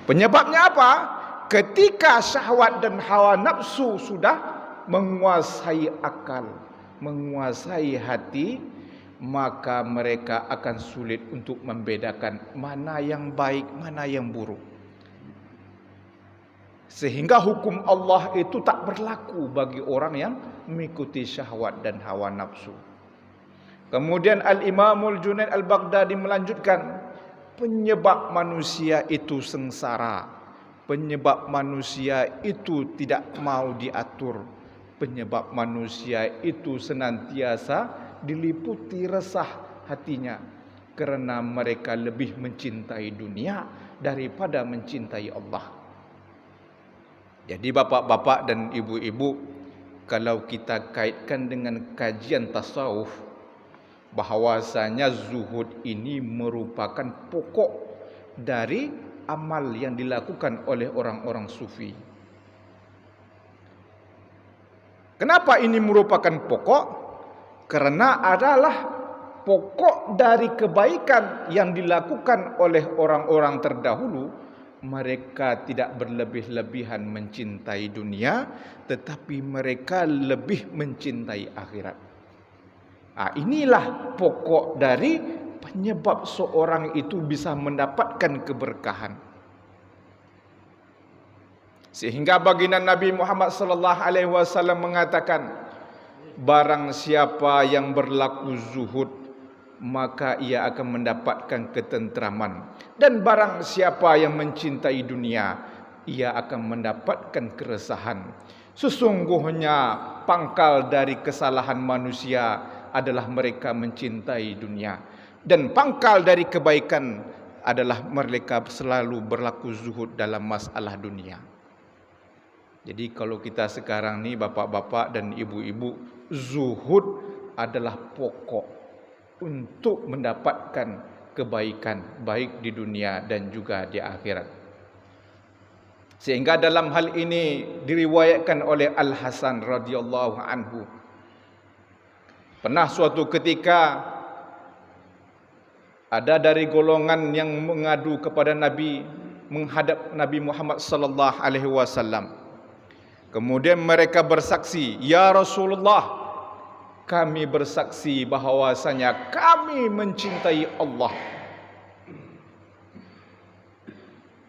Penyebabnya apa? Ketika syahwat dan hawa nafsu sudah menguasai akal, menguasai hati, maka mereka akan sulit untuk membedakan mana yang baik, mana yang buruk. Sehingga hukum Allah itu tak berlaku bagi orang yang mengikuti syahwat dan hawa nafsu. Kemudian Al-Imamul Junaid Al-Baghdadi melanjutkan, penyebab manusia itu sengsara, penyebab manusia itu tidak mau diatur, penyebab manusia itu senantiasa diliputi resah hatinya, kerana mereka lebih mencintai dunia daripada mencintai Allah. Jadi bapak-bapak dan ibu-ibu, kalau kita kaitkan dengan kajian tasawuf, bahawasanya zuhud ini merupakan pokok dari amal yang dilakukan oleh orang-orang sufi. Kenapa ini merupakan pokok? Karena adalah pokok dari kebaikan yang dilakukan oleh orang-orang terdahulu. Mereka tidak berlebih-lebihan mencintai dunia, tetapi mereka lebih mencintai akhirat. Inilah pokok dari penyebab seorang itu bisa mendapatkan keberkahan. Sehingga baginda Nabi Muhammad sallallahu alaihi wasallam mengatakan, barang siapa yang berlaku zuhud, maka ia akan mendapatkan ketenteraman. Dan barang siapa yang mencintai dunia, ia akan mendapatkan keresahan. Sesungguhnya pangkal dari kesalahan manusia adalah mereka mencintai dunia, dan pangkal dari kebaikan adalah mereka selalu berlaku zuhud dalam masalah dunia. Jadi kalau kita sekarang ni bapak-bapak dan ibu-ibu, zuhud adalah pokok untuk mendapatkan kebaikan baik di dunia dan juga di akhirat. Sehingga dalam hal ini diriwayatkan oleh Al-Hasan radhiyallahu anhu, pernah suatu ketika ada dari golongan yang mengadu kepada Nabi, menghadap Nabi Muhammad sallallahu alaihi wasallam. Kemudian mereka bersaksi, "Ya Rasulullah, kami bersaksi bahawasanya kami mencintai Allah."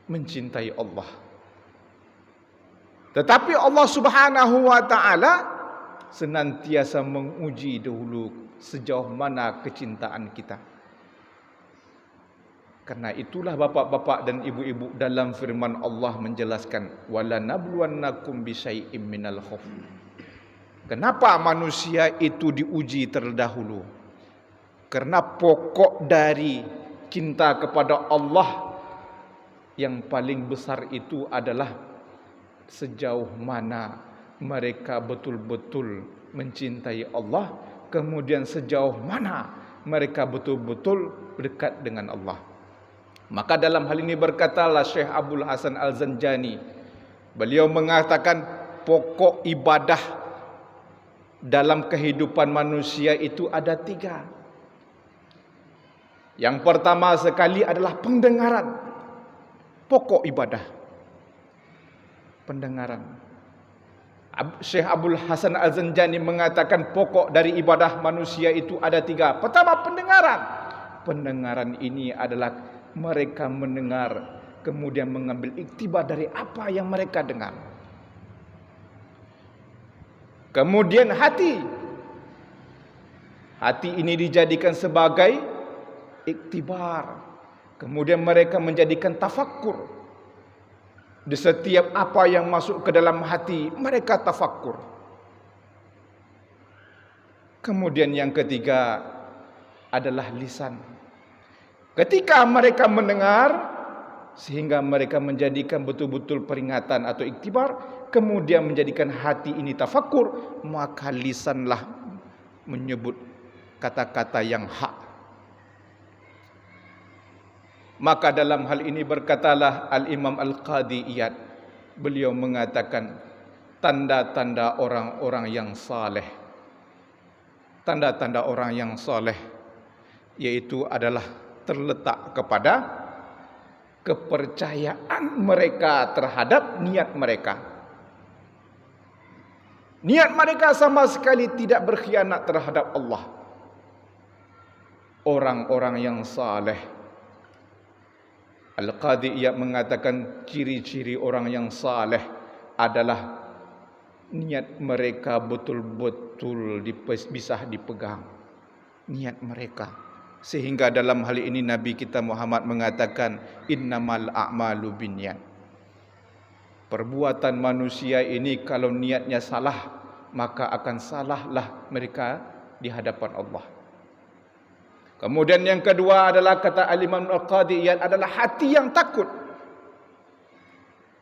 Mencintai Allah. Tetapi Allah Subhanahu wa taala senantiasa menguji dahulu sejauh mana kecintaan kita. Karena itulah bapak-bapak dan ibu-ibu dalam firman Allah menjelaskan, "Wala nabluwannakum bisyai'im minal khauf." Kenapa manusia itu diuji terdahulu? Karena pokok dari cinta kepada Allah yang paling besar itu adalah sejauh mana mereka betul-betul mencintai Allah, kemudian sejauh mana mereka betul-betul dekat dengan Allah. Maka dalam hal ini berkatalah Syekh Abdul Hasan Al-Zanjani, beliau mengatakan pokok ibadah dalam kehidupan manusia itu ada 3. Yang pertama sekali adalah pendengaran. Pokok ibadah, pendengaran. Syekh Abdul Hasan Al-Zanjani mengatakan pokok dari ibadah manusia itu ada 3. Pertama, pendengaran. Pendengaran ini adalah mereka mendengar, kemudian mengambil iktibar dari apa yang mereka dengar. Kemudian hati. Hati ini dijadikan sebagai iktibar. Kemudian mereka menjadikan tafakkur. Di setiap apa yang masuk ke dalam hati, mereka tafakkur. Kemudian yang ketiga adalah lisan. Ketika mereka mendengar, sehingga mereka menjadikan betul-betul peringatan atau iktibar, kemudian menjadikan hati ini tafakkur, maka lisanlah menyebut kata-kata yang hak. Maka dalam hal ini berkatalah Al-Imam Al-Qadi Iyad, beliau mengatakan tanda-tanda orang-orang yang saleh. Tanda-tanda orang yang saleh yaitu adalah terletak kepada kepercayaan mereka terhadap niat mereka. Niat mereka sama sekali tidak berkhianat terhadap Allah. Orang-orang yang saleh. Al-Qadhi Iyad mengatakan ciri-ciri orang yang saleh adalah niat mereka betul-betul bisa dipegang. Niat mereka. Sehingga dalam hal ini Nabi kita Muhammad mengatakan innamal a'malu binniyat. Perbuatan manusia ini kalau niatnya salah, maka akan salahlah mereka di hadapan Allah. Kemudian yang kedua adalah kata Al-Imam Al-Qadhi Iyad adalah hati yang takut.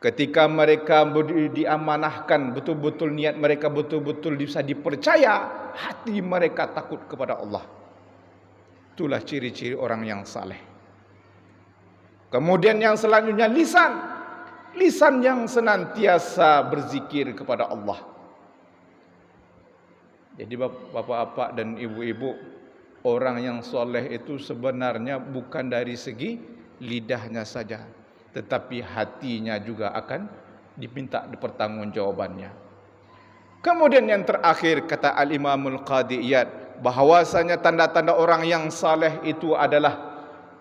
Ketika mereka diamanahkan, betul-betul niat mereka betul-betul bisa dipercaya, hati mereka takut kepada Allah. Itulah ciri-ciri orang yang saleh. Kemudian yang selanjutnya lisan. Lisan yang senantiasa berzikir kepada Allah. Jadi bapak-bapak dan ibu-ibu, orang yang soleh itu sebenarnya bukan dari segi lidahnya saja, tetapi hatinya juga akan diminta pertanggungjawabannya. Kemudian yang terakhir kata Al-Imamul Qadhi Iyad, bahwasanya tanda-tanda orang yang saleh itu adalah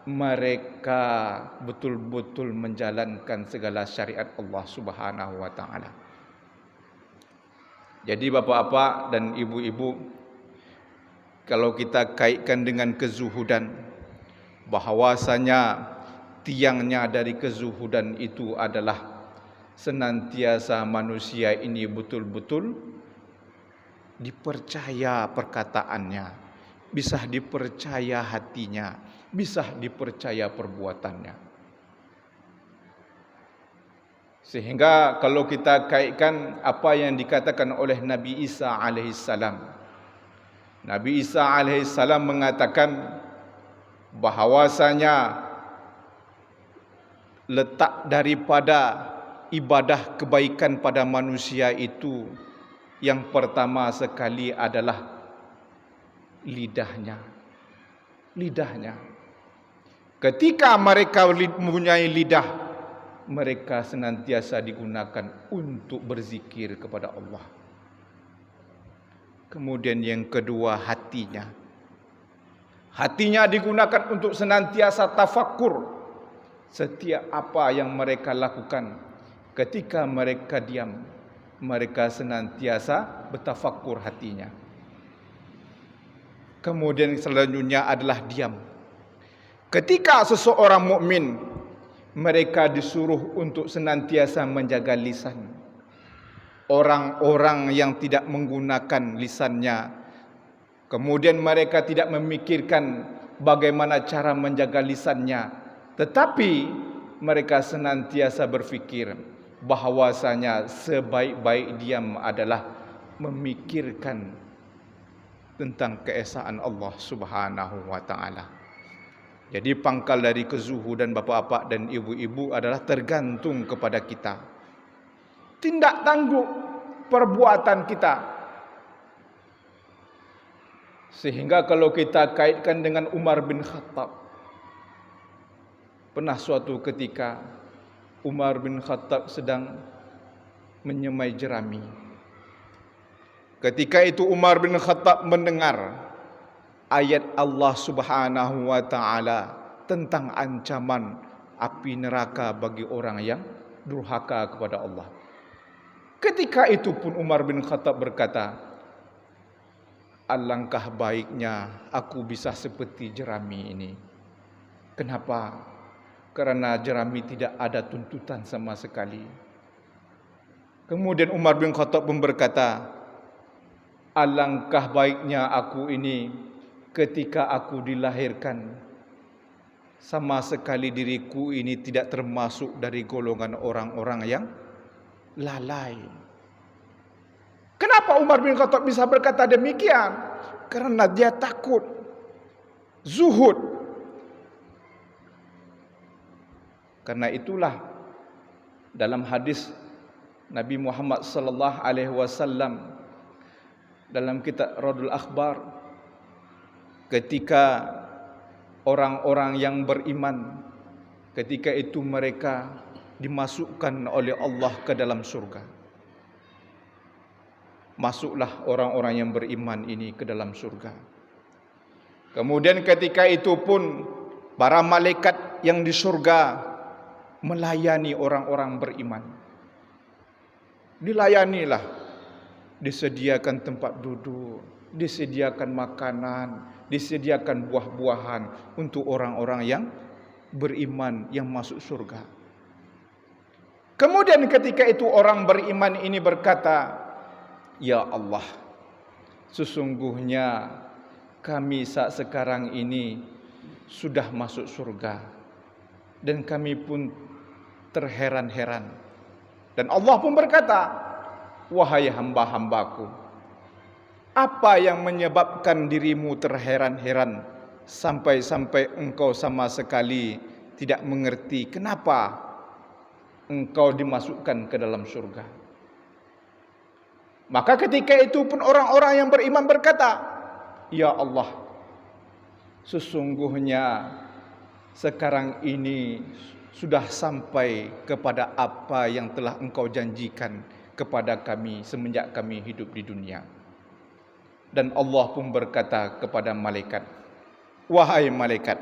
mereka betul-betul menjalankan segala syariat Allah Subhanahu wa taala. Jadi bapak-bapak dan ibu-ibu, kalau kita kaitkan dengan kezuhudan, bahwasanya tiangnya dari kezuhudan itu adalah senantiasa manusia ini betul-betul dipercaya perkataannya, bisa dipercaya hatinya, bisa dipercaya perbuatannya. Sehingga kalau kita kaitkan apa yang dikatakan oleh Nabi Isa alaihissalam, Nabi Isa alaihissalam mengatakan bahawasanya letak daripada ibadah kebaikan pada manusia itu yang pertama sekali adalah lidahnya. Lidahnya. Ketika mereka mempunyai lidah, mereka senantiasa digunakan untuk berzikir kepada Allah. Kemudian yang kedua hatinya. Hatinya digunakan untuk senantiasa tafakkur setiap apa yang mereka lakukan. Ketika mereka diam, mereka senantiasa bertafakkur hatinya. Kemudian selanjutnya adalah diam. Ketika seseorang mukmin, mereka disuruh untuk senantiasa menjaga lisan. Orang-orang yang tidak menggunakan lisannya, kemudian mereka tidak memikirkan bagaimana cara menjaga lisannya, tetapi mereka senantiasa berfikir bahwasanya sebaik-baik diam adalah memikirkan tentang keesaan Allah Subhanahu wa taala. Jadi pangkal dari kezuhudan bapak-bapak dan ibu-ibu adalah tergantung kepada kita. Tindak tanduk perbuatan kita. Sehingga kalau kita kaitkan dengan Umar bin Khattab, pernah suatu ketika Umar bin Khattab sedang menyemai jerami. Ketika itu Umar bin Khattab mendengar ayat Allah Subhanahu wa taala tentang ancaman api neraka bagi orang yang durhaka kepada Allah. Ketika itu pun Umar bin Khattab berkata, alangkah baiknya aku bisa seperti jerami ini. Kenapa? Karena jerami tidak ada tuntutan sama sekali. Kemudian Umar bin Khattab pun berkata, alangkah baiknya aku ini ketika aku dilahirkan, sama sekali diriku ini tidak termasuk dari golongan orang-orang yang lalai. Kenapa Umar bin Khattab bisa berkata demikian? Karena dia takut, zuhud. Karena itulah dalam hadis Nabi Muhammad sallallahu alaihi wasallam dalam kitab Radul Akhbar, ketika orang-orang yang beriman ketika itu mereka dimasukkan oleh Allah ke dalam surga. Masuklah orang-orang yang beriman ini ke dalam surga. Kemudian ketika itu pun para malaikat yang di surga melayani orang-orang beriman. Dilayanilah, disediakan tempat duduk, disediakan makanan, disediakan buah-buahan untuk orang-orang yang beriman yang masuk surga. Kemudian ketika itu orang beriman ini berkata, "Ya Allah, sesungguhnya kami saat sekarang ini sudah masuk surga dan kami pun terheran-heran." Dan Allah pun berkata, "Wahai hamba-hambaku, apa yang menyebabkan dirimu terheran-heran sampai-sampai engkau sama sekali tidak mengerti kenapa engkau dimasukkan ke dalam surga?" Maka ketika itu pun orang-orang yang beriman berkata, "Ya Allah, sesungguhnya sekarang ini sudah sampai kepada apa yang telah engkau janjikan kepada kami semenjak kami hidup di dunia." Dan Allah pun berkata kepada malaikat, "Wahai malaikat,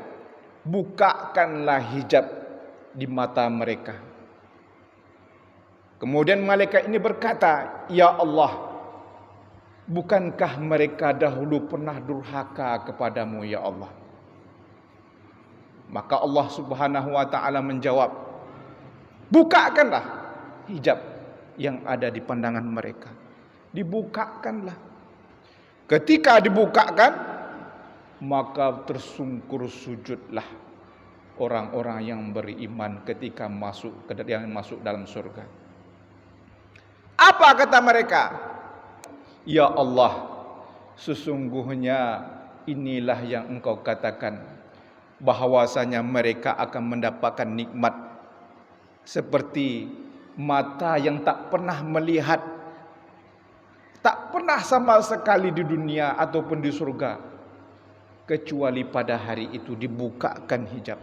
bukakanlah hijab di mata mereka." Kemudian malaikat ini berkata, "Ya Allah, bukankah mereka dahulu pernah durhaka kepadamu ya Allah?" Maka Allah Subhanahu wa taala menjawab, "Bukakanlah hijab yang ada di pandangan mereka." Dibukakanlah. Ketika dibukakan, maka tersungkur sujudlah orang-orang yang beriman ketika masuk dalam surga. Apa kata mereka? "Ya Allah, sesungguhnya inilah yang engkau katakan, bahwasanya mereka akan mendapatkan nikmat seperti mata yang tak pernah melihat, tak pernah sama sekali di dunia ataupun di surga, kecuali pada hari itu dibukakan hijab.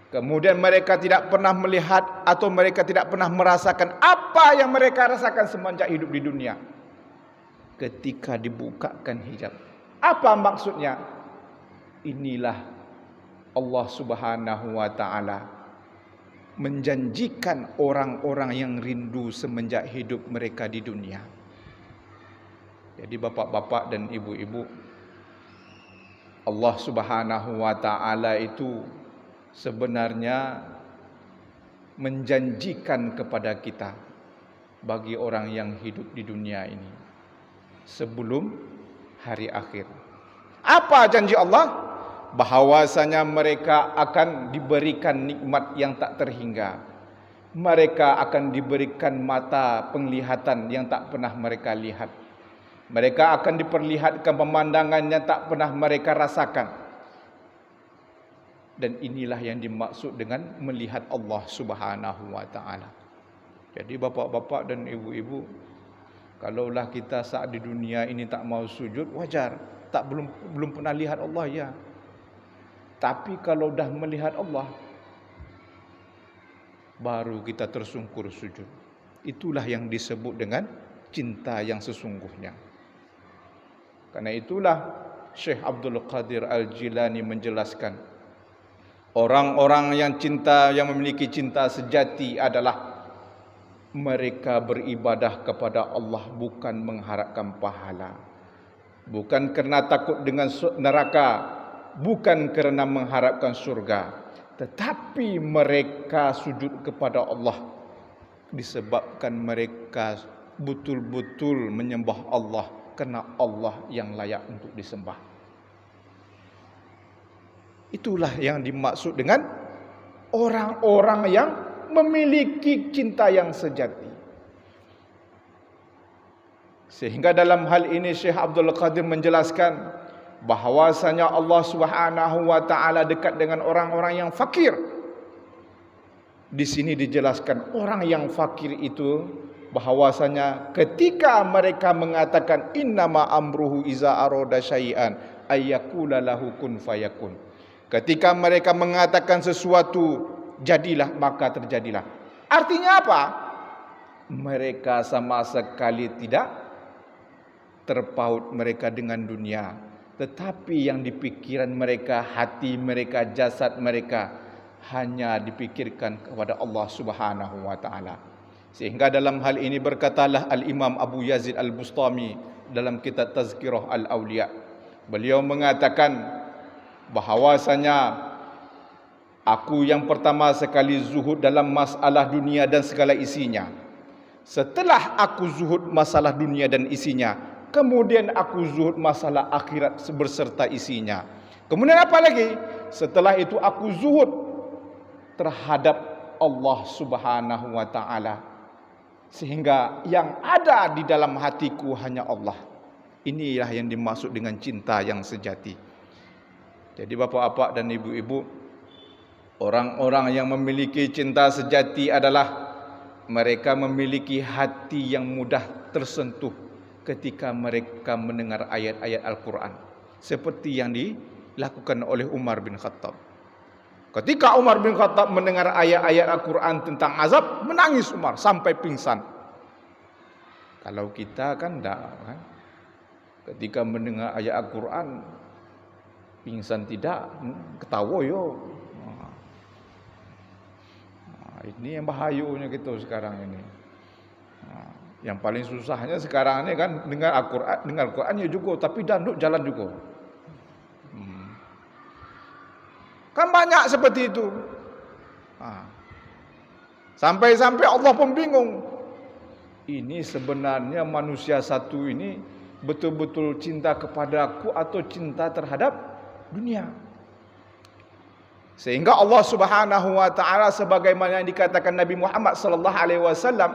Kemudian mereka tidak pernah melihat atau mereka tidak pernah merasakan apa yang mereka rasakan semenjak hidup di dunia ketika dibukakan hijab." Apa maksudnya? Inilah Allah Subhanahu wa taala menjanjikan orang-orang yang rindu semenjak hidup mereka di dunia. Jadi bapak-bapak dan ibu-ibu, Allah Subhanahu wa taala itu sebenarnya menjanjikan kepada kita bagi orang yang hidup di dunia ini sebelum hari akhir. Apa janji Allah? Bahwasanya mereka akan diberikan nikmat yang tak terhingga. Mereka akan diberikan mata penglihatan yang tak pernah mereka lihat. Mereka akan diperlihatkan pemandangan yang tak pernah mereka rasakan. Dan inilah yang dimaksud dengan melihat Allah Subhanahu wa taala. Jadi bapak-bapak dan ibu-ibu, kalaulah kita saat di dunia ini tak mau sujud, wajar. Belum pernah lihat Allah, ya. Tapi kalau dah melihat Allah, baru kita tersungkur sujud. Itulah yang disebut dengan cinta yang sesungguhnya. Karena itulah Syekh Abdul Qadir Al-Jilani menjelaskan, orang-orang yang memiliki cinta sejati adalah mereka beribadah kepada Allah bukan mengharapkan pahala, bukan kerana takut dengan neraka, bukan kerana mengharapkan surga, tetapi mereka sujud kepada Allah disebabkan mereka betul-betul menyembah Allah kerana Allah yang layak untuk disembah. Itulah yang dimaksud dengan orang-orang yang memiliki cinta yang sejati. Sehingga dalam hal ini Syekh Abdul Qadir menjelaskan bahwasanya Allah Subhanahu wa taala dekat dengan orang-orang yang fakir. Di sini dijelaskan orang yang fakir itu bahwasanya ketika mereka mengatakan innama amruhu iza arada syai'an ayyakula lahu kun fayakun. Ketika mereka mengatakan sesuatu, jadilah maka terjadilah. Artinya apa? Mereka sama sekali tidak terpaut mereka dengan dunia, tetapi yang dipikiran mereka, hati mereka, jasad mereka hanya dipikirkan kepada Allah Subhanahu wa taala. Sehingga dalam hal ini berkatalah Al-Imam Abu Yazid Al-Bustami dalam kitab Tazkirah Al-Awliya. Beliau mengatakan bahawasanya aku yang pertama sekali zuhud dalam masalah dunia dan segala isinya. Setelah aku zuhud masalah dunia dan isinya, kemudian aku zuhud masalah akhirat berserta isinya. Kemudian apa lagi? Setelah itu aku zuhud terhadap Allah Subhanahu wa taala. Sehingga yang ada di dalam hatiku hanya Allah. Inilah yang dimaksud dengan cinta yang sejati. Jadi bapak-bapak dan ibu-ibu, orang-orang yang memiliki cinta sejati adalah mereka memiliki hati yang mudah tersentuh ketika mereka mendengar ayat-ayat Al-Quran. Seperti yang dilakukan oleh Umar bin Khattab. Ketika Umar bin Khattab mendengar ayat-ayat Al-Quran tentang azab, menangis Umar sampai pingsan. Kalau kita kan tidak, kan? Ketika mendengar ayat Al-Quran, pingsan tidak, ketawa yo. Ini yang bahayanya gitu sekarang ini. Yang paling susahnya sekarang ini kan dengar Al-Quran ya juga, tapi danduk jalan juga. Kan banyak seperti itu. Sampai-sampai Allah pun bingung. Ini sebenarnya manusia satu ini betul-betul cinta kepadaku atau cinta terhadap dunia. Sehingga Allah Subhanahu wa taala sebagaimana yang dikatakan Nabi Muhammad sallallahu alaihi wasallam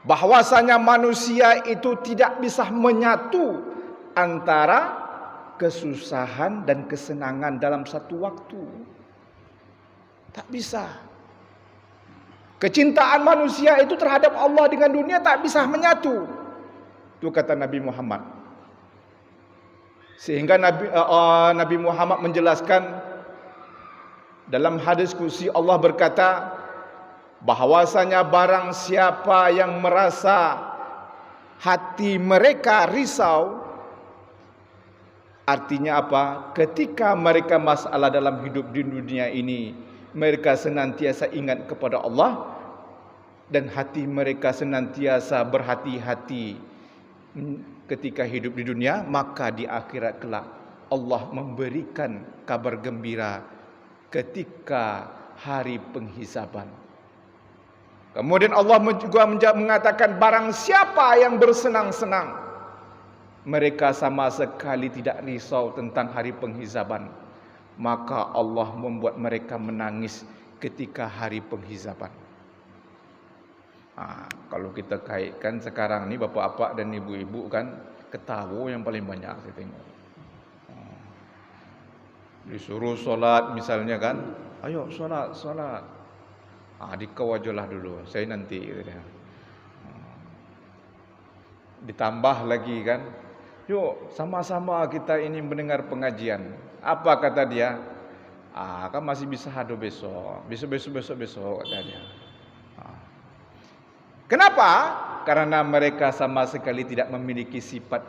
bahwasanya manusia itu tidak bisa menyatu antara kesusahan dan kesenangan dalam satu waktu. Tak bisa. Kecintaan manusia itu terhadap Allah dengan dunia tak bisa menyatu. Itu kata Nabi Muhammad. Sehingga Nabi Muhammad menjelaskan dalam hadis qudsi Allah berkata bahwasanya barang siapa yang merasa hati mereka risau, artinya apa? Ketika mereka masalah dalam hidup di dunia ini, mereka senantiasa ingat kepada Allah dan hati mereka senantiasa berhati-hati ketika hidup di dunia, maka di akhirat kelak Allah memberikan kabar gembira ketika hari penghisaban. Kemudian Allah juga mengatakan barang siapa yang bersenang-senang, mereka sama sekali tidak risau tentang hari penghisaban, maka Allah membuat mereka menangis ketika hari penghisaban. Kalau kita kaitkan sekarang ni bapak-bapak dan ibu-ibu kan ketawa yang paling banyak saya tengok. Disuruh solat misalnya kan, ayo solat. Dikau ajalah dulu, saya nanti. Ditambah lagi kan, yuk sama-sama kita ini mendengar pengajian. Apa kata dia? Kan masih bisa hado besok kata dia. Kenapa? Karena mereka sama sekali tidak memiliki sifat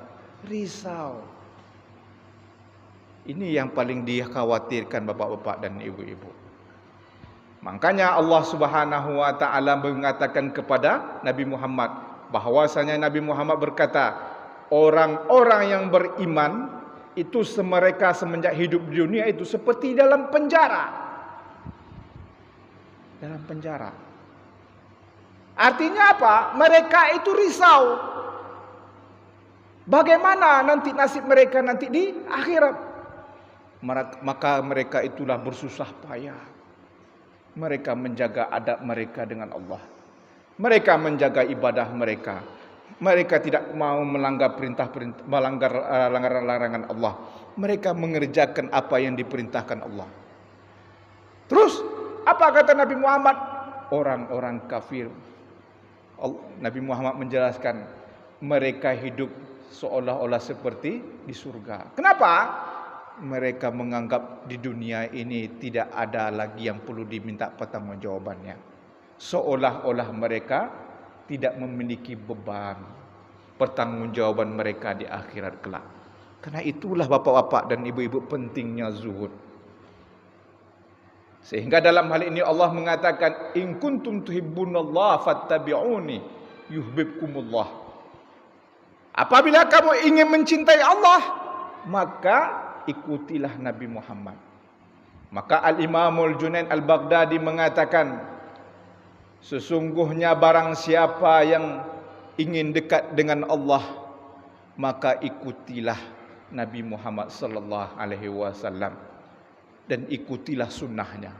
risau. Ini yang paling dikhawatirkan bapak-bapak dan ibu-ibu. Makanya Allah Subhanahu wa taala mengatakan kepada Nabi Muhammad bahwasanya Nabi Muhammad berkata, orang-orang yang beriman itu mereka semenjak hidup di dunia itu seperti dalam penjara. Dalam penjara. Artinya apa? Mereka itu risau. Bagaimana nanti nasib mereka nanti di akhirat? Maka mereka itulah bersusah payah. Mereka menjaga adab mereka dengan Allah. Mereka menjaga ibadah mereka. Mereka tidak mau melanggar larangan Allah. Mereka mengerjakan apa yang diperintahkan Allah. Terus apa kata Nabi Muhammad? Orang-orang kafir. Nabi Muhammad menjelaskan mereka hidup seolah-olah seperti di surga. Kenapa? mereka menganggap di dunia ini tidak ada lagi yang perlu diminta pertanggungjawabannya. Seolah-olah mereka tidak memiliki beban pertanggungjawaban mereka di akhirat kelak. Karena itulah bapak-bapak dan ibu-ibu pentingnya zuhud. Sehingga dalam hal ini Allah mengatakan, in kuntum tuhibbunallaha fattabi'uni yuhibbukumullah. Apabila kamu ingin mencintai Allah, maka ikutilah Nabi Muhammad. Maka Al-Imamul Junaid Al-Baghdadi mengatakan, sesungguhnya barang siapa yang ingin dekat dengan Allah, maka ikutilah Nabi Muhammad sallallahu alaihi wasallam dan ikutilah sunnahnya.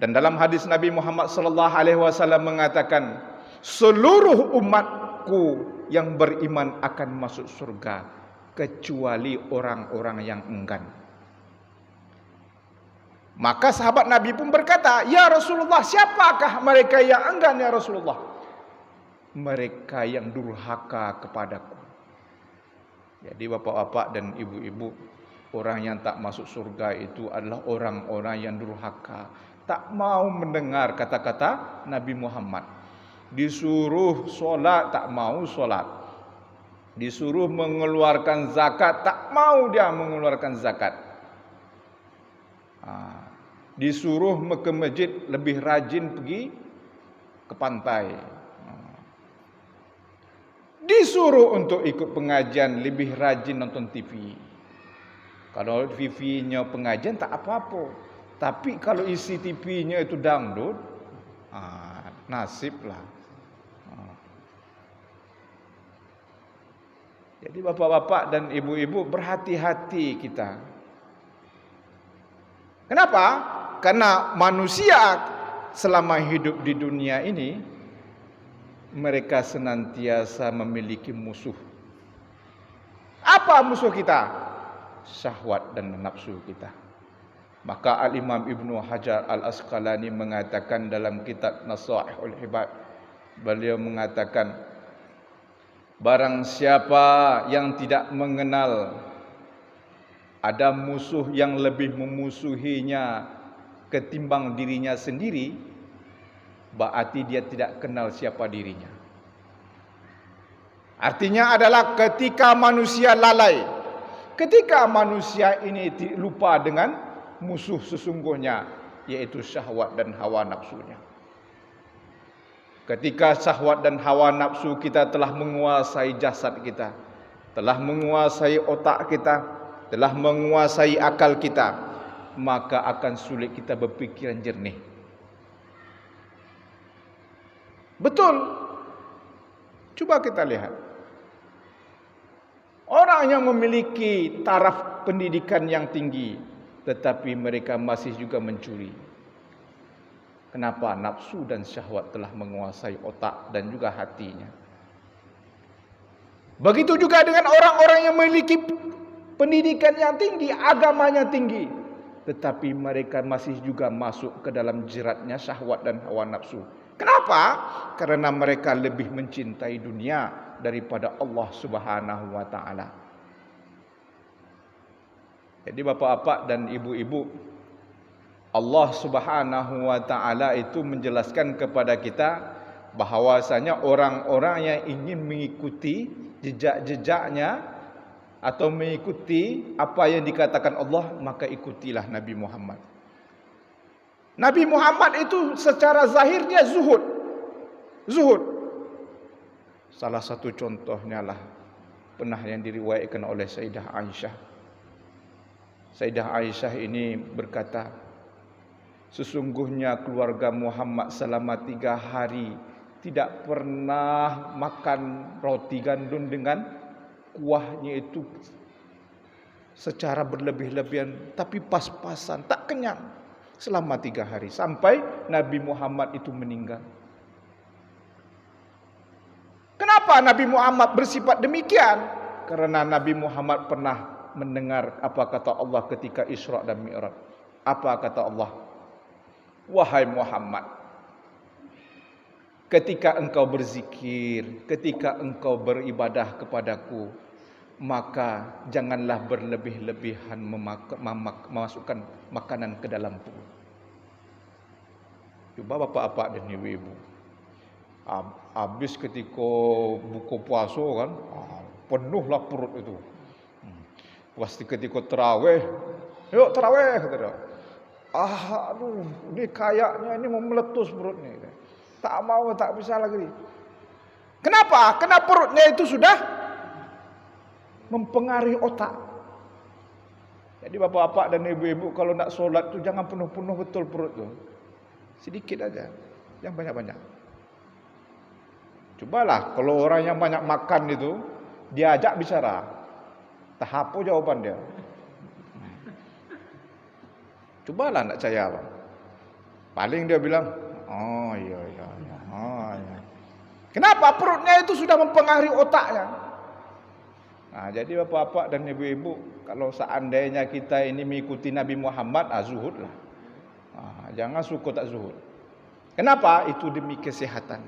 Dan dalam hadis Nabi Muhammad sallallahu alaihi wasallam mengatakan, seluruh umatku yang beriman akan masuk surga kecuali orang-orang yang enggan. Maka sahabat Nabi pun berkata, ya Rasulullah, siapakah mereka yang enggan ya Rasulullah? Mereka yang durhaka kepadaku. Jadi bapak-bapak dan ibu-ibu, orang yang tak masuk surga itu adalah orang-orang yang durhaka, tak mau mendengar kata-kata Nabi Muhammad. Disuruh solat tak mau solat, disuruh mengeluarkan zakat tak mau dia mengeluarkan zakat, disuruh ke masjid lebih rajin pergi ke pantai, disuruh untuk ikut pengajian lebih rajin nonton TV. Kalau TV-nya pengajian tak apa-apa, tapi kalau isi TV-nya itu dangdut, nasiblah. Jadi bapak-bapak dan ibu-ibu, berhati-hati kita. Kenapa? Karena manusia selama hidup di dunia ini, mereka senantiasa memiliki musuh. Apa musuh kita? Syahwat dan nafsu kita. Maka Al-Imam Ibnu Hajar Al-Asqalani mengatakan dalam kitab Nasaihul Ibad, beliau mengatakan, barang siapa yang tidak mengenal ada musuh yang lebih memusuhinya ketimbang dirinya sendiri, berarti dia tidak kenal siapa dirinya. Artinya adalah ketika manusia lalai, ketika manusia ini lupa dengan musuh sesungguhnya, yaitu syahwat dan hawa nafsunya. Ketika syahwat dan hawa nafsu kita telah menguasai jasad kita, telah menguasai otak kita, telah menguasai akal kita, maka akan sulit kita berpikiran jernih. Betul. Coba kita lihat. Orang yang memiliki taraf pendidikan yang tinggi, tetapi mereka masih juga mencuri. Kenapa? Nafsu dan syahwat telah menguasai otak dan juga hatinya. Begitu juga dengan orang-orang yang memiliki pendidikan yang tinggi, agamanya tinggi, tetapi mereka masih juga masuk ke dalam jeratnya syahwat dan hawa nafsu. Kenapa? Karena mereka lebih mencintai dunia daripada Allah Subhanahu wa taala. Jadi bapak-bapak dan ibu-ibu, Allah Subhanahu wa taala itu menjelaskan kepada kita bahwasanya orang-orang yang ingin mengikuti jejak-jejaknya atau mengikuti apa yang dikatakan Allah, maka ikutilah Nabi Muhammad. Nabi Muhammad itu secara zahirnya zuhud. Zuhud. Salah satu contohnya lah pernah yang diriwayatkan oleh Sayyidah Aisyah. Sayyidah Aisyah ini berkata, sesungguhnya keluarga Muhammad selama 3 hari tidak pernah makan roti gandum dengan kuahnya itu secara berlebih-lebihan, tapi pas-pasan, tak kenyang selama 3 hari sampai Nabi Muhammad itu meninggal. Kenapa Nabi Muhammad bersifat demikian? Karena Nabi Muhammad pernah mendengar apa kata Allah ketika Isra dan Mi'raj. Apa kata Allah? Wahai Muhammad, ketika engkau berzikir, ketika engkau beribadah kepadaku, maka janganlah berlebih-lebihan memasukkan makanan ke dalam perut. Cuba bapak-bapak dan ibu-ibu, habis ketika buka puasa kan, penuhlah perut itu. Pasti ketika terawih, yuk terawih kata dia. Aduh, ini kayaknya ini mau meletus perut ni. Tak mau, tak bisa lagi. Kenapa? Karena perutnya itu sudah mempengaruhi otak. Jadi bapak-bapak dan ibu-ibu kalau nak solat tu jangan penuh-penuh betul perut tu. Sedikit aja, jangan banyak-banyak. Cobalah kalau orang yang banyak makan itu diajak bicara, tak apa jawaban dia. Cobalah nak percaya apa. Paling dia bilang, oh iya. Kenapa? Perutnya itu sudah mempengaruhi otaknya. Nah, jadi bapak-bapak dan ibu-ibu, kalau seandainya kita ini mengikuti Nabi Muhammad, zuhudlah. Jangan suka tak zuhud. Kenapa? Itu demi kesehatan.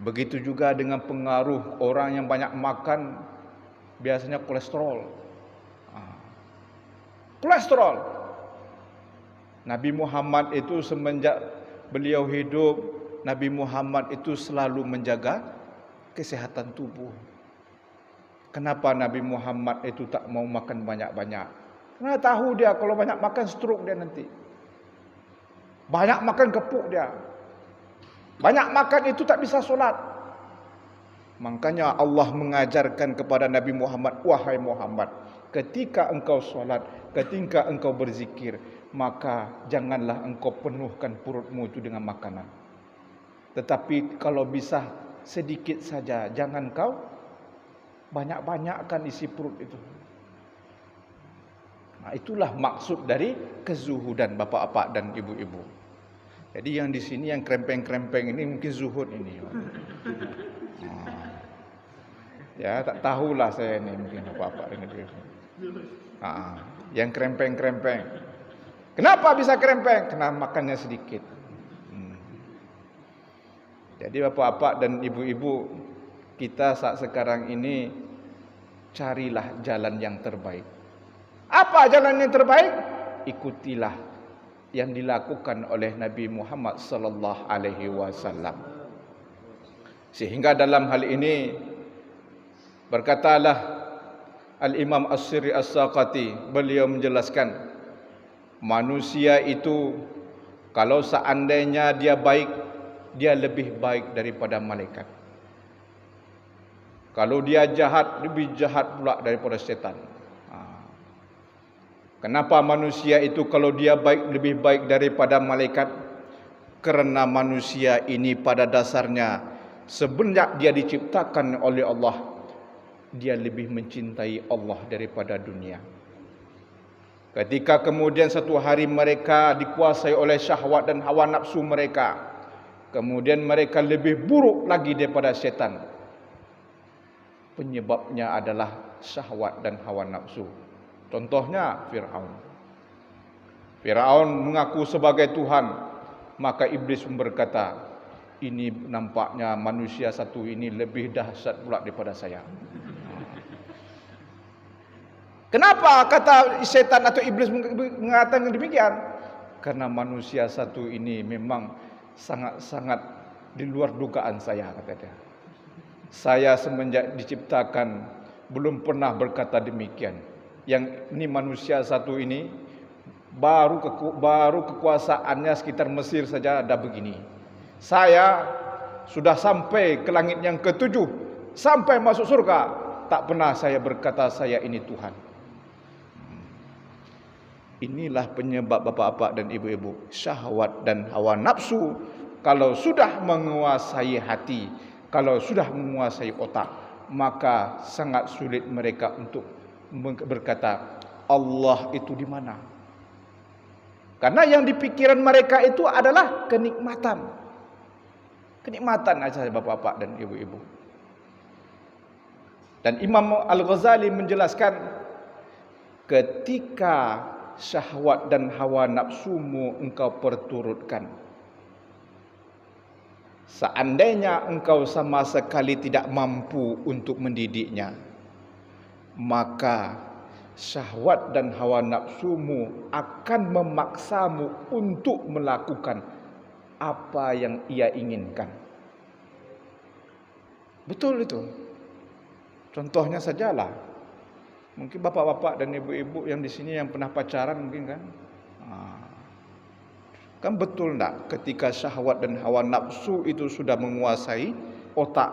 Begitu juga dengan pengaruh orang yang banyak makan, biasanya kolesterol. Kolesterol. Nabi Muhammad itu semenjak beliau hidup, Nabi Muhammad itu selalu menjaga kesehatan tubuh. Kenapa Nabi Muhammad itu tak mau makan banyak-banyak? Karena tahu dia kalau banyak makan stroke dia nanti. Banyak makan kepuk dia. Banyak makan itu tak bisa solat. Makanya Allah mengajarkan kepada Nabi Muhammad, wahai Muhammad, ketika engkau solat, ketika engkau berzikir, maka janganlah engkau penuhkan perutmu itu dengan makanan. Tetapi kalau bisa sedikit saja, jangan kau banyak-banyakkan isi perut itu. Nah, itulah maksud dari kezuhudan bapak-bapak dan ibu-ibu. Jadi yang di sini yang krempeng-krempeng ini mungkin zuhud ini. Ya, tak tahulah saya ini mungkin bapak-bapak dan ibu-ibu. Yang krempeng-krempeng. Kenapa bisa krempeng? Karena makannya sedikit. Jadi bapak-bapak dan ibu-ibu, kita saat sekarang ini carilah jalan yang terbaik. Apa jalan yang terbaik? Ikutilah yang dilakukan oleh Nabi Muhammad sallallahu alaihi wasallam. Sehingga dalam hal ini berkatalah Al-Imam As-Sirri As-Saqati, beliau menjelaskan, manusia itu kalau seandainya dia baik, dia lebih baik daripada malaikat. Kalau dia jahat, lebih jahat pula daripada setan. Kenapa manusia itu kalau dia baik lebih baik daripada malaikat? Kerana manusia ini pada dasarnya semenjak dia diciptakan oleh Allah, dia lebih mencintai Allah daripada dunia. Ketika kemudian satu hari mereka dikuasai oleh syahwat dan hawa nafsu mereka, kemudian mereka lebih buruk lagi daripada setan. Penyebabnya adalah syahwat dan hawa nafsu. Contohnya Fir'aun. Fir'aun mengaku sebagai Tuhan, maka iblis pun berkata, ini nampaknya manusia satu ini lebih dahsyat pula daripada saya. Kenapa kata setan atau iblis mengatakan demikian? Karena manusia satu ini memang sangat-sangat di luar dugaan saya, kata dia. Saya semenjak diciptakan belum pernah berkata demikian. Yang ini manusia satu ini baru kekuasaannya sekitar Mesir saja ada begini. Saya sudah sampai ke langit yang ketujuh, sampai masuk surga, tak pernah saya berkata saya ini Tuhan. Inilah penyebab bapak-bapak dan ibu-ibu, syahwat dan hawa nafsu kalau sudah menguasai hati, kalau sudah menguasai otak, maka sangat sulit mereka untuk berkata Allah itu di mana. Karena yang di pikiran mereka itu adalah kenikmatan. Kenikmatan aja bapak-bapak dan ibu-ibu. Dan Imam Al-Ghazali menjelaskan, ketika syahwat dan hawa nafsumu engkau perturutkan, Seandainya engkau sama sekali tidak mampu untuk mendidiknya, maka syahwat dan hawa nafsumu akan memaksamu untuk melakukan apa yang ia inginkan. Betul itu. Contohnya sajalah. Mungkin bapak-bapak dan ibu-ibu yang di sini yang pernah pacaran mungkin kan. Kan betul tak ketika syahwat dan hawa nafsu itu sudah menguasai otak,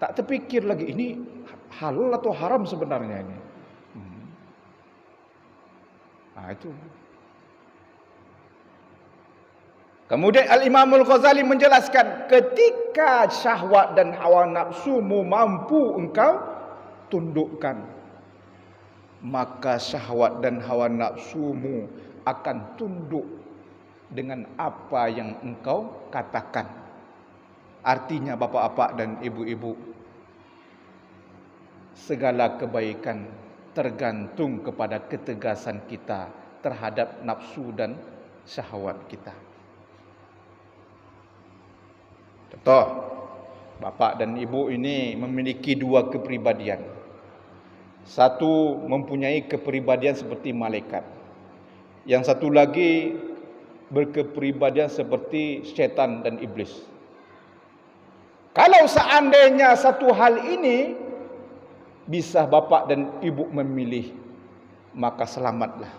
tak terpikir lagi ini halal atau haram sebenarnya ini. Itu. Kemudian Al-Imam Al-Ghazali menjelaskan, ketika syahwat dan hawa nafsumu mampu engkau tundukkan, maka syahwat dan hawa nafsumu akan tunduk dengan apa yang engkau katakan. Artinya bapak-bapak dan ibu-ibu, segala kebaikan tergantung kepada ketegasan kita terhadap nafsu dan syahwat kita. Contoh, bapak dan ibu ini memiliki dua kepribadian. Satu mempunyai kepribadian seperti malaikat. Yang satu lagi berkepribadian seperti syaitan dan iblis. Kalau seandainya satu hal ini bisa bapak dan ibu memilih, maka selamatlah.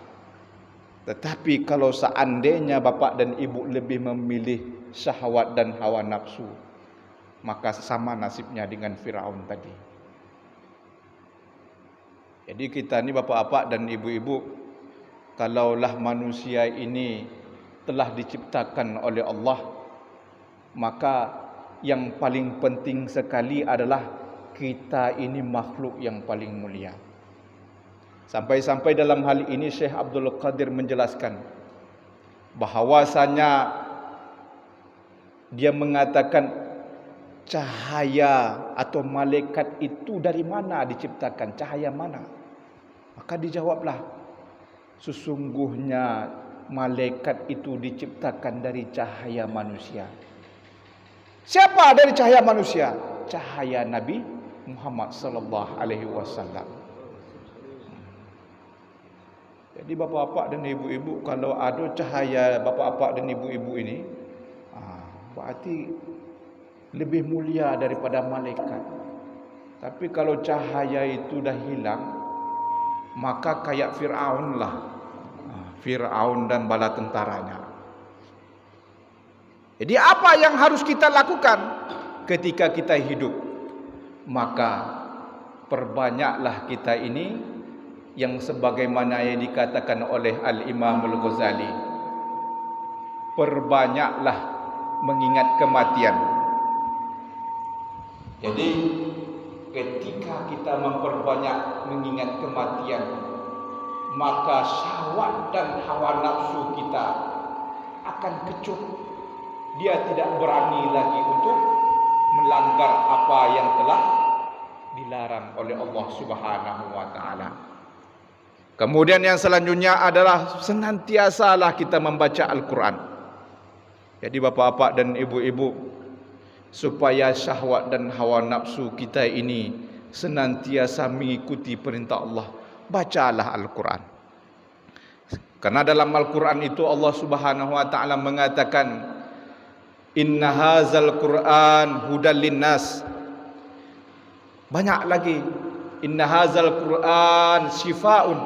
Tetapi kalau seandainya bapak dan ibu lebih memilih syahwat dan hawa nafsu, maka sama nasibnya dengan Firaun tadi. Jadi kita ni bapak-bapak dan ibu-ibu, kalaulah manusia ini telah diciptakan oleh Allah, maka yang paling penting sekali adalah kita ini makhluk yang paling mulia. Sampai-sampai dalam hal ini Syekh Abdul Qadir menjelaskan bahawasanya dia mengatakan cahaya atau malaikat itu dari mana diciptakan, cahaya mana? Maka dijawablah, sesungguhnya malaikat itu diciptakan dari cahaya manusia. Siapa dari cahaya manusia? Cahaya Nabi Muhammad sallallahu alaihi wasallam. Jadi bapak-bapak dan ibu-ibu, kalau ada cahaya bapak-bapak dan ibu-ibu ini, berarti lebih mulia daripada malaikat. Tapi kalau cahaya itu dah hilang, maka kayak Firaun lah. Firaun dan bala tentaranya. Jadi apa yang harus kita lakukan ketika kita hidup? Maka perbanyaklah kita ini yang sebagaimana yang dikatakan oleh Al-Imam Al-Ghazali. Perbanyaklah mengingat kematian. Jadi ketika kita memperbanyak mengingat kematian, maka syahwat dan hawa nafsu kita akan kecut. Dia tidak berani lagi untuk melanggar apa yang telah dilarang oleh Allah Subhanahu wa taala. Kemudian yang selanjutnya adalah senantiasalah kita membaca Al-Quran. Jadi bapak-bapak dan ibu-ibu, supaya syahwat dan hawa nafsu kita ini senantiasa mengikuti perintah Allah, bacalah Al-Quran. Karena dalam Al-Quran itu Allah Subhanahu wa taala mengatakan, inna hazal Quran hudal linnas. Banyak lagi, inna hazal Quran shifaun.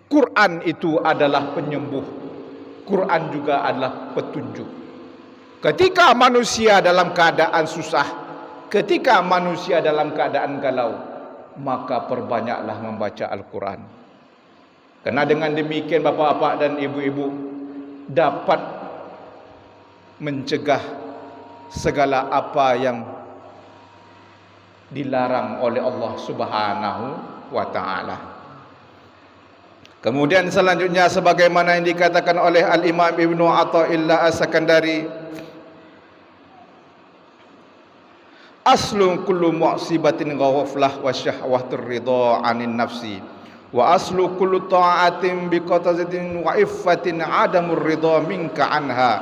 Quran itu adalah penyembuh. Quran juga adalah petunjuk. Ketika manusia dalam keadaan susah, ketika manusia dalam keadaan galau, maka perbanyaklah membaca Al-Quran. Karena dengan demikian bapak-bapak dan ibu-ibu dapat mencegah segala apa yang dilarang oleh Allah Subhanahu wa taala. Kemudian selanjutnya sebagaimana yang dikatakan oleh Al-Imam Ibnu Athaillah As-Sakandari, aslu kullu mu'sibatin ghaflah wa syahwatur ridha 'anin nafsi wa aslu kullu ta'atin bi qatazatin wa iffatin 'adamur ridha minka anha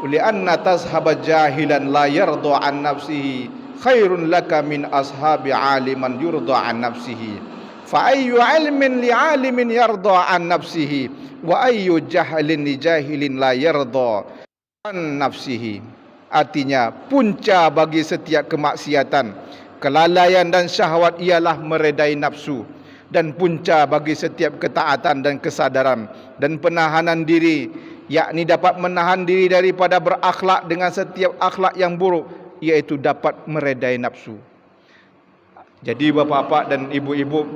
li anna tashaba jahilan la yarda an nafsihi khairun laka min ashabi aliman yurda an nafsihi. Fa ayyu ilmin li alimin yarda an nafsihi wa ayyu jahlin li jahilin la yarda an nafsihi. Artinya, punca bagi setiap kemaksiatan, kelalaian dan syahwat ialah meredai nafsu, dan punca bagi setiap ketaatan dan kesadaran dan penahanan diri, yakni dapat menahan diri daripada berakhlak dengan setiap akhlak yang buruk, iaitu dapat meredai nafsu. Jadi bapa-bapa dan ibu-ibu,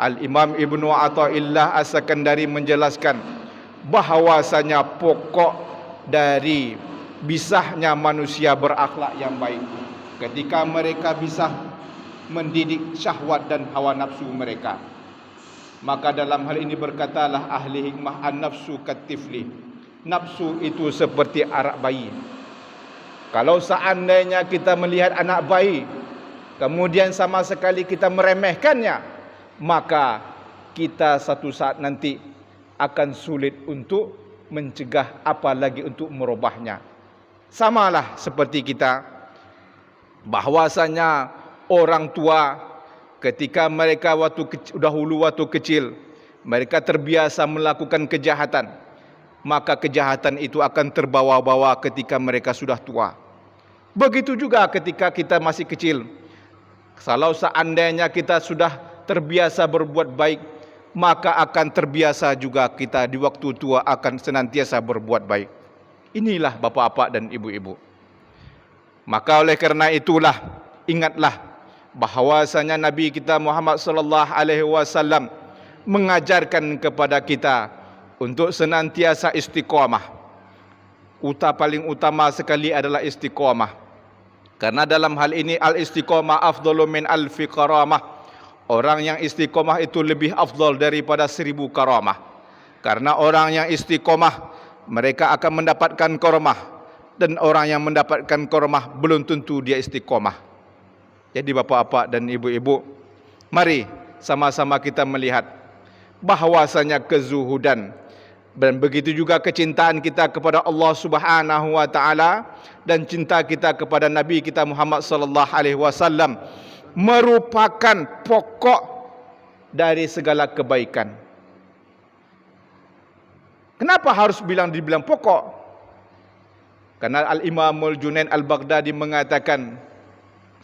Al-Imam Ibnu Athaillah As-Sakandari menjelaskan bahawasanya pokok dari bisahnya manusia berakhlak yang baik ketika mereka bisa mendidik syahwat dan hawa nafsu mereka. Maka dalam hal ini berkatalah ahli hikmah, an-nafsu katifli. Nafsu itu seperti anak bayi. Kalau seandainya kita melihat anak bayi, kemudian sama sekali kita meremehkannya, maka kita satu saat nanti akan sulit untuk mencegah, apalagi untuk merubahnya. Samalah seperti kita, bahwasanya orang tua ketika mereka dahulu waktu kecil, mereka terbiasa melakukan kejahatan, maka kejahatan itu akan terbawa-bawa ketika mereka sudah tua. Begitu juga ketika kita masih kecil, kalau seandainya kita sudah terbiasa berbuat baik, maka akan terbiasa juga kita di waktu tua akan senantiasa berbuat baik. Inilah bapak-bapak dan ibu-ibu. Maka oleh kerana itulah, ingatlah bahawasanya Nabi kita Muhammad sallallahu alaihi wasallam mengajarkan kepada kita untuk senantiasa istiqamah. Paling utama sekali adalah istiqamah. Karena dalam hal ini al-istiqamah afdalu min alfi karamah. Orang yang istiqamah itu lebih afdal daripada 1000 karamah. Karena orang yang istiqamah, mereka akan mendapatkan karamah, dan orang yang mendapatkan karamah belum tentu dia istiqamah. Jadi bapak-bapak dan ibu-ibu, mari sama-sama kita melihat bahwasanya kezuhudan dan begitu juga kecintaan kita kepada Allah Subhanahu wa taala dan cinta kita kepada Nabi kita Muhammad sallallahu alaihi wasallam merupakan pokok dari segala kebaikan. Kenapa harus dibilang pokok? Karena Al-Imam Al-Junaid Al-Baghdadi mengatakan,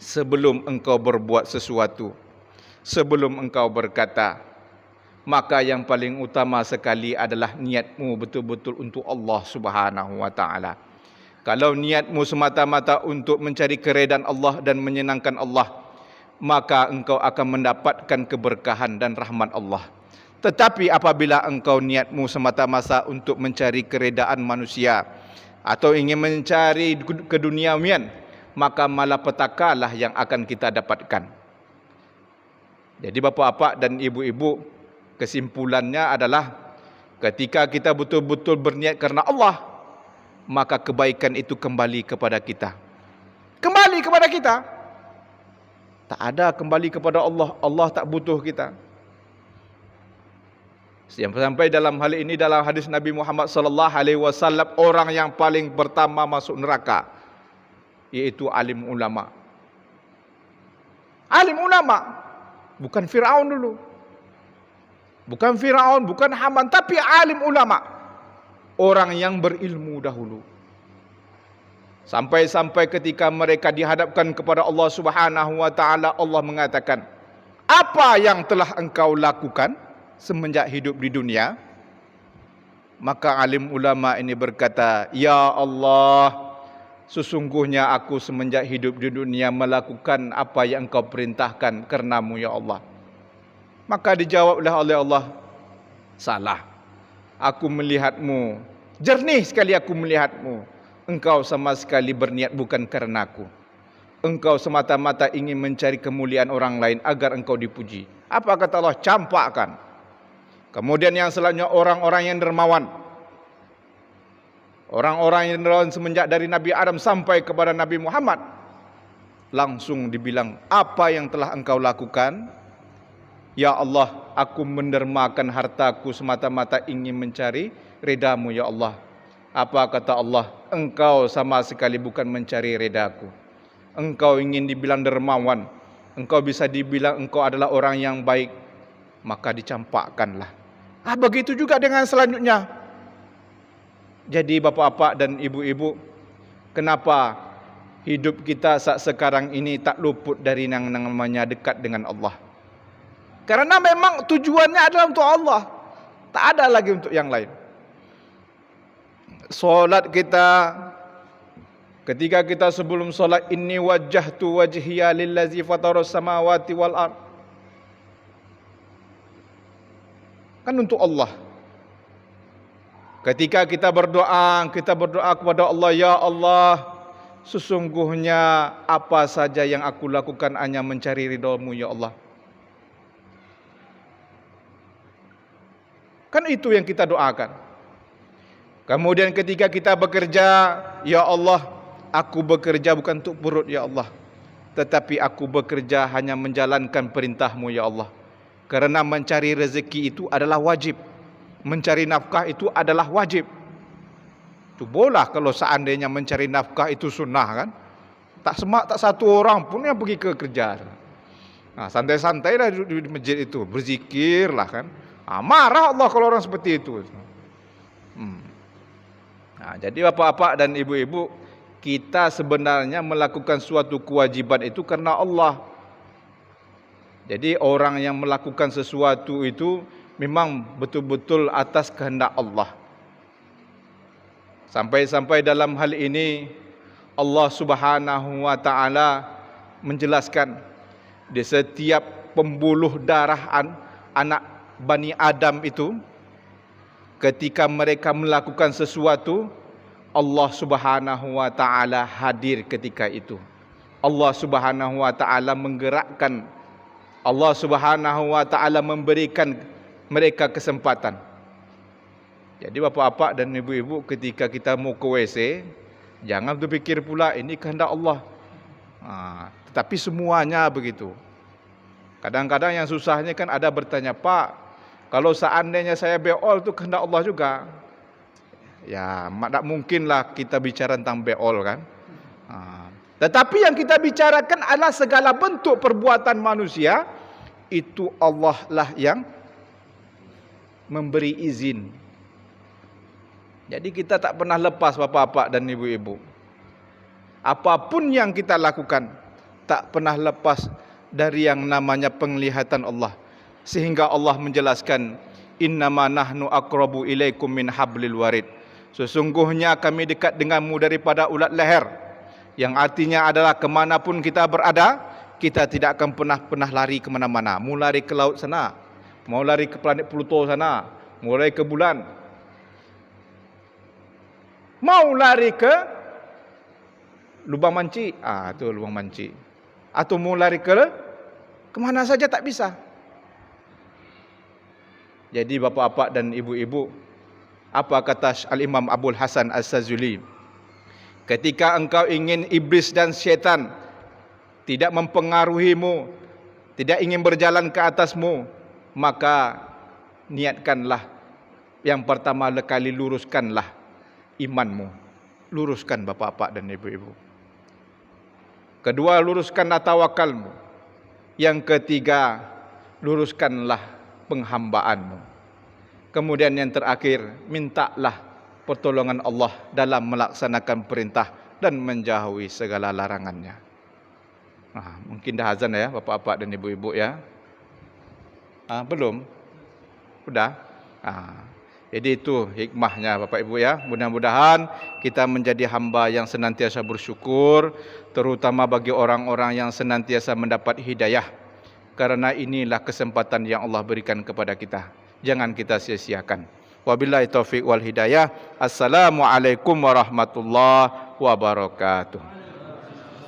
sebelum engkau berbuat sesuatu, sebelum engkau berkata, maka yang paling utama sekali adalah niatmu betul-betul untuk Allah Subhanahu wa taala. Kalau niatmu semata-mata untuk mencari keredaan Allah dan menyenangkan Allah, maka engkau akan mendapatkan keberkahan dan rahmat Allah. Tetapi apabila engkau niatmu semata-mata untuk mencari keredaan manusia atau ingin mencari keduniawian, maka malapetakalah yang akan kita dapatkan. Jadi bapak-bapak dan ibu-ibu, kesimpulannya adalah ketika kita betul-betul berniat karena Allah, maka kebaikan itu kembali kepada kita. Kembali kepada kita. Tak ada kembali kepada Allah. Allah tak butuh kita. Sampai dalam hal ini, dalam hadis Nabi Muhammad sallallahu alaihi wasallam, orang yang paling pertama masuk neraka yaitu alim ulama. Alim ulama, bukan Firaun dulu. Bukan Firaun, bukan Haman, tapi alim ulama. Orang yang berilmu dahulu. Sampai-sampai ketika mereka dihadapkan kepada Allah Subhanahu wa taala, Allah mengatakan, "Apa yang telah engkau lakukan semenjak hidup di dunia?" Maka alim ulama ini berkata, "Ya Allah, sesungguhnya aku semenjak hidup di dunia melakukan apa yang engkau perintahkan karenamu ya Allah." Maka dijawablah oleh Allah, "Salah. Aku melihatmu, jernih sekali aku melihatmu. Engkau sama sekali berniat bukan karenaku. Engkau semata-mata ingin mencari kemuliaan orang lain agar engkau dipuji." Apa kata Allah? Campakkan. Kemudian yang selanjutnya orang-orang yang dermawan. Orang-orang yang dermawan semenjak dari Nabi Adam sampai kepada Nabi Muhammad. Langsung dibilang, apa yang telah engkau lakukan? Ya Allah, aku mendermakan hartaku semata-mata ingin mencari redamu ya Allah. Apa kata Allah? Engkau sama sekali bukan mencari redaku. Engkau ingin dibilang dermawan, engkau bisa dibilang engkau adalah orang yang baik, maka dicampakkanlah. Begitu juga dengan selanjutnya. Jadi bapak-bapak dan ibu-ibu, kenapa hidup kita saat sekarang ini tak luput dari yang namanya dekat dengan Allah? Karena memang tujuannya adalah untuk Allah, tak ada lagi untuk yang lain. Solat kita, ketika kita sebelum solat, inni wajjahtu wajhiya lillazi fataras samawati wal ard, kan untuk Allah. Ketika kita berdoa kepada Allah, ya Allah, sesungguhnya apa saja yang aku lakukan hanya mencari ridha-Mu ya Allah. Kan itu yang kita doakan. Kemudian ketika kita bekerja, ya Allah, aku bekerja bukan untuk perut ya Allah, tetapi aku bekerja hanya menjalankan perintah-Mu ya Allah. Karena mencari rezeki itu adalah wajib, mencari nafkah itu adalah wajib. Cobalah kalau seandainya mencari nafkah itu sunnah kan, tak satu orang pun yang pergi ke kerja. Santai-santailah di masjid itu, berzikirlah kan. Marah Allah kalau orang seperti itu. Jadi bapak-bapak dan ibu-ibu, kita sebenarnya melakukan suatu kewajiban itu karena Allah. Jadi orang yang melakukan sesuatu itu memang betul-betul atas kehendak Allah. Sampai-sampai dalam hal ini Allah Subhanahu wa taala menjelaskan, di setiap pembuluh darah anak Bani Adam itu, ketika mereka melakukan sesuatu, Allah Subhanahu wa taala hadir ketika itu. Allah Subhanahu wa taala menggerakkan, Allah Subhanahu wa taala memberikan mereka kesempatan. Jadi bapak-bapak dan ibu-ibu, ketika kita mau ke WC, jangan berpikir pula ini kehendak Allah. Tetapi semuanya begitu. Kadang-kadang yang susahnya kan ada bertanya, Pak, kalau seandainya saya beol itu kehendak Allah juga. Ya, tak mungkinlah kita bicara tentang beol kan. Tetapi yang kita bicarakan adalah segala bentuk perbuatan manusia, itu Allah lah yang memberi izin. Jadi kita tak pernah lepas bapak-bapak dan ibu-ibu. Apapun yang kita lakukan, tak pernah lepas dari yang namanya penglihatan Allah. Sehingga Allah menjelaskan, innama nahnu aqrabu ilaikum min hablil warid. Sesungguhnya kami dekat denganmu daripada ulat leher. Yang artinya adalah kemanapun kita berada, kita tidak akan pernah lari kemana-mana. Mau lari ke laut sana, mau lari ke planet Pluto sana, mau lari ke bulan, mau lari ke lubang manci, itu lubang manci, atau mau lari ke kemana saja tak bisa. Jadi bapak-bapak dan ibu-ibu, apa kata Al-Imam Abul Hasan As-Sazuli? Ketika engkau ingin iblis dan syaitan tidak mempengaruhimu, tidak ingin berjalan ke atasmu, maka niatkanlah, yang pertama kali luruskanlah imanmu. Luruskan bapak-bapak dan ibu-ibu. Kedua, luruskanlah tawakalmu. Yang ketiga, luruskanlah penghambaanmu. Kemudian yang terakhir, mintalah pertolongan Allah dalam melaksanakan perintah dan menjauhi segala larangannya. Mungkin dah azan ya bapak-bapak dan ibu-ibu ya. Belum? Sudah? Jadi itu hikmahnya Bapak Ibu ya. Mudah-mudahan kita menjadi hamba yang senantiasa bersyukur, terutama bagi orang-orang yang senantiasa mendapat hidayah. Karena inilah kesempatan yang Allah berikan kepada kita. Jangan kita sia-siakan. Wabillahi taufiq wal hidayah. Assalamualaikum warahmatullahi wabarakatuh.